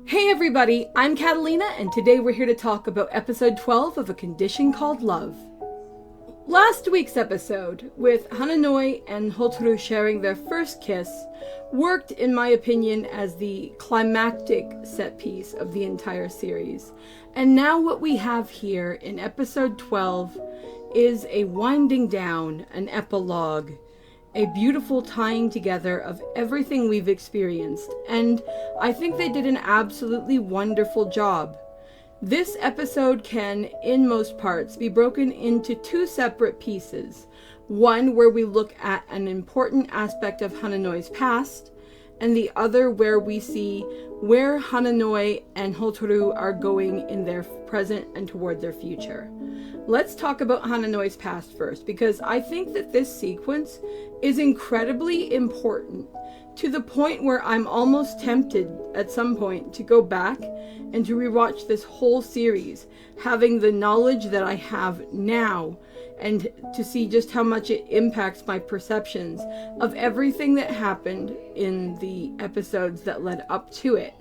Hey everybody, I'm Katallina, and today we're here to talk about episode 12 of A Condition Called Love. Last week's episode, with Hananoi and Hotaru sharing their first kiss, worked, in my opinion, as the climactic set piece of the entire series. And now what we have here in episode 12 is a winding down, an epilogue, a beautiful tying together of everything we've experienced, and I think they did an absolutely wonderful job. This episode can, in most parts, be broken into two separate pieces. One where we look at an important aspect of Hananoi's past, and the other where we see where Hananoi and Hotaru are going in their present and toward their future. Let's talk about Hananoi's past first, because I think that this sequence is incredibly important, to the point where I'm almost tempted at some point to go back and to rewatch this whole series, having the knowledge that I have now, and to see just how much it impacts my perceptions of everything that happened in the episodes that led up to it.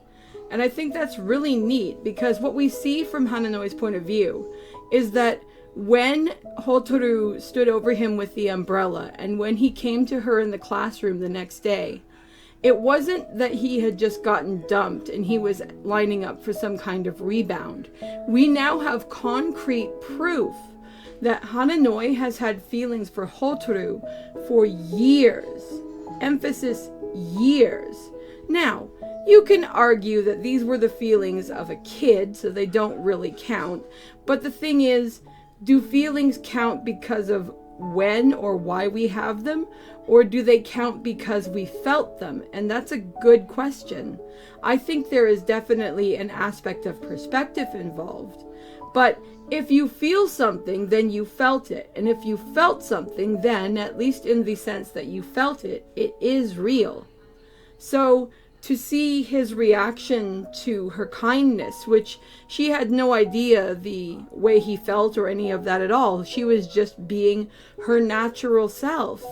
And I think that's really neat, because what we see from Hananoi's point of view is that when Hotaru stood over him with the umbrella, and when he came to her in the classroom the next day, it wasn't that he had just gotten dumped and he was lining up for some kind of rebound. We now have concrete proof that Hananoi has had feelings for Hotaru for years. Emphasis, years. Now, you can argue that these were the feelings of a kid, so they don't really count. But the thing is, do feelings count because of when or why we have them? Or do they count because we felt them? And that's a good question. I think there is definitely an aspect of perspective involved. But if you feel something, then you felt it. And if you felt something, then, at least in the sense that you felt it, it is real. So to see his reaction to her kindness, which she had no idea the way he felt or any of that at all. She was just being her natural self.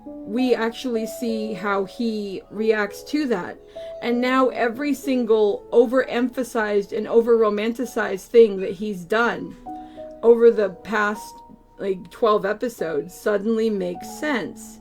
We actually see how he reacts to that. And now every single overemphasized and over-romanticized thing that he's done over the past 12 episodes suddenly makes sense.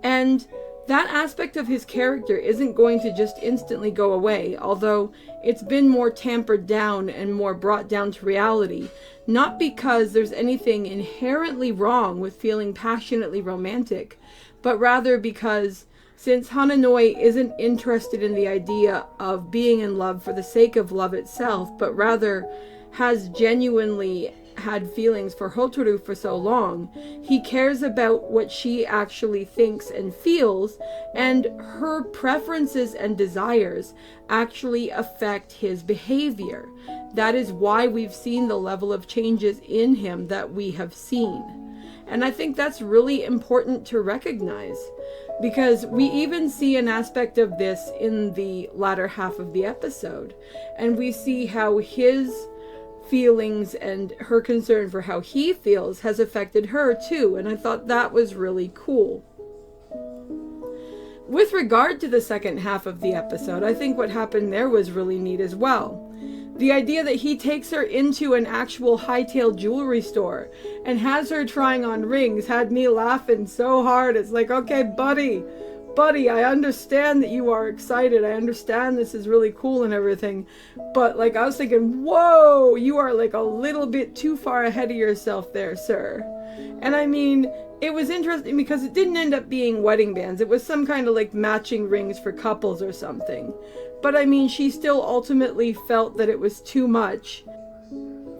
And that aspect of his character isn't going to just instantly go away, although it's been more tampered down and more brought down to reality, not because there's anything inherently wrong with feeling passionately romantic, but rather because since Hananoi isn't interested in the idea of being in love for the sake of love itself, but rather has genuinely had feelings for Hotaru for so long, he cares about what she actually thinks and feels, and her preferences and desires actually affect his behavior. That is why we've seen the level of changes in him that we have seen. And I think that's really important to recognize, because we even see an aspect of this in the latter half of the episode, and we see how his feelings and her concern for how he feels has affected her too, and I thought that was really cool. With regard to the second half of the episode, I think what happened there was really neat as well. The idea that he takes her into an actual hightail jewelry store and has her trying on rings had me laughing so hard. It's like, okay, buddy, I understand that you are excited. I understand this is really cool and everything. But I was thinking, whoa, you are a little bit too far ahead of yourself there, sir. And I mean, it was interesting because it didn't end up being wedding bands. It was some kind of matching rings for couples or something. But I mean, she still ultimately felt that it was too much.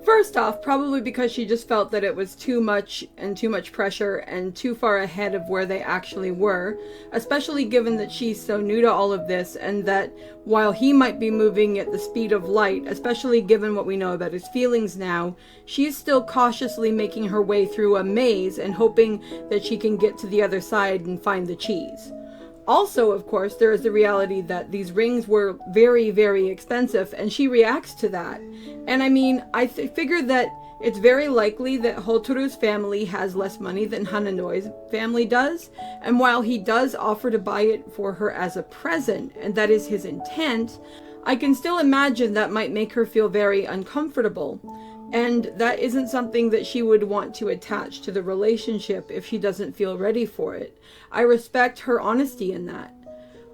First off, probably because she just felt that it was too much and too much pressure and too far ahead of where they actually were, especially given that she's so new to all of this, and that while he might be moving at the speed of light, especially given what we know about his feelings now, she's still cautiously making her way through a maze and hoping that she can get to the other side and find the cheese. Also, of course, there is the reality that these rings were very, very expensive, and she reacts to that. And I mean, I figure that it's very likely that Hotaru's family has less money than Hananoi's family does, and while he does offer to buy it for her as a present, and that is his intent, I can still imagine that might make her feel very uncomfortable. And that isn't something that she would want to attach to the relationship if she doesn't feel ready for it. I respect her honesty in that.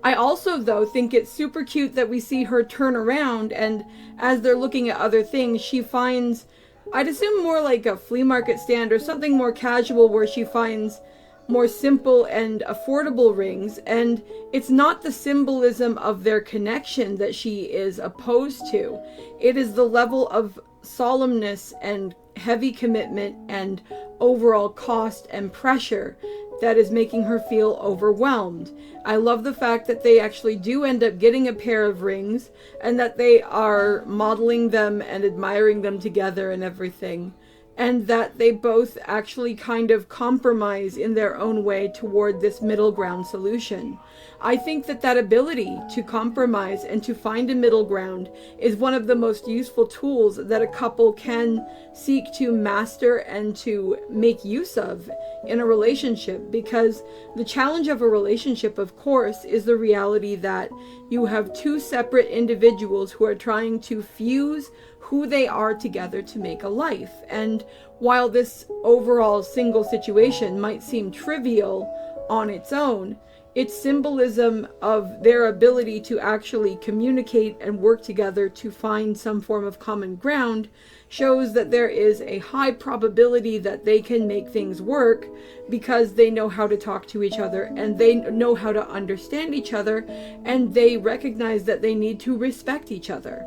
I also, though, think it's super cute that we see her turn around, and as they're looking at other things, she finds, I'd assume more like a flea market stand or something more casual, where she finds more simple and affordable rings, and it's not the symbolism of their connection that she is opposed to. It is the level of solemnness and heavy commitment and overall cost and pressure that is making her feel overwhelmed. I love the fact that they actually do end up getting a pair of rings, and that they are modeling them and admiring them together and everything, and that they both actually kind of compromise in their own way toward this middle ground solution. I think that that ability to compromise and to find a middle ground is one of the most useful tools that a couple can seek to master and to make use of in a relationship, because the challenge of a relationship, of course, is the reality that you have two separate individuals who are trying to fuse who they are together to make a life. And while this overall single situation might seem trivial on its own, its symbolism of their ability to actually communicate and work together to find some form of common ground shows that there is a high probability that they can make things work, because they know how to talk to each other, and they know how to understand each other, and they recognize that they need to respect each other.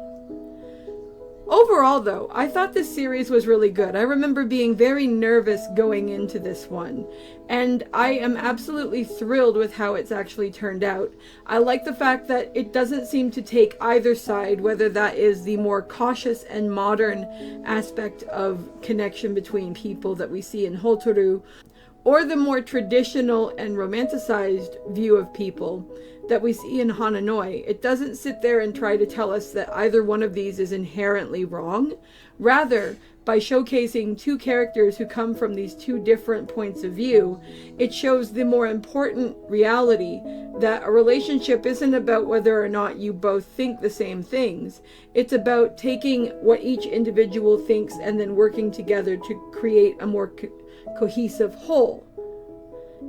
Overall, though, I thought this series was really good. I remember being very nervous going into this one, and I am absolutely thrilled with how it's actually turned out. I like the fact that it doesn't seem to take either side, whether that is the more cautious and modern aspect of connection between people that we see in Hotaru, or the more traditional and romanticized view of people that we see in Hananoi. It doesn't sit there and try to tell us that either one of these is inherently wrong. Rather, by showcasing two characters who come from these two different points of view, it shows the more important reality that a relationship isn't about whether or not you both think the same things. It's about taking what each individual thinks and then working together to create a more cohesive whole.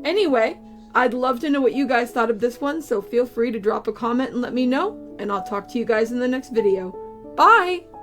Anyway, I'd love to know what you guys thought of this one, so feel free to drop a comment and let me know, and I'll talk to you guys in the next video. Bye!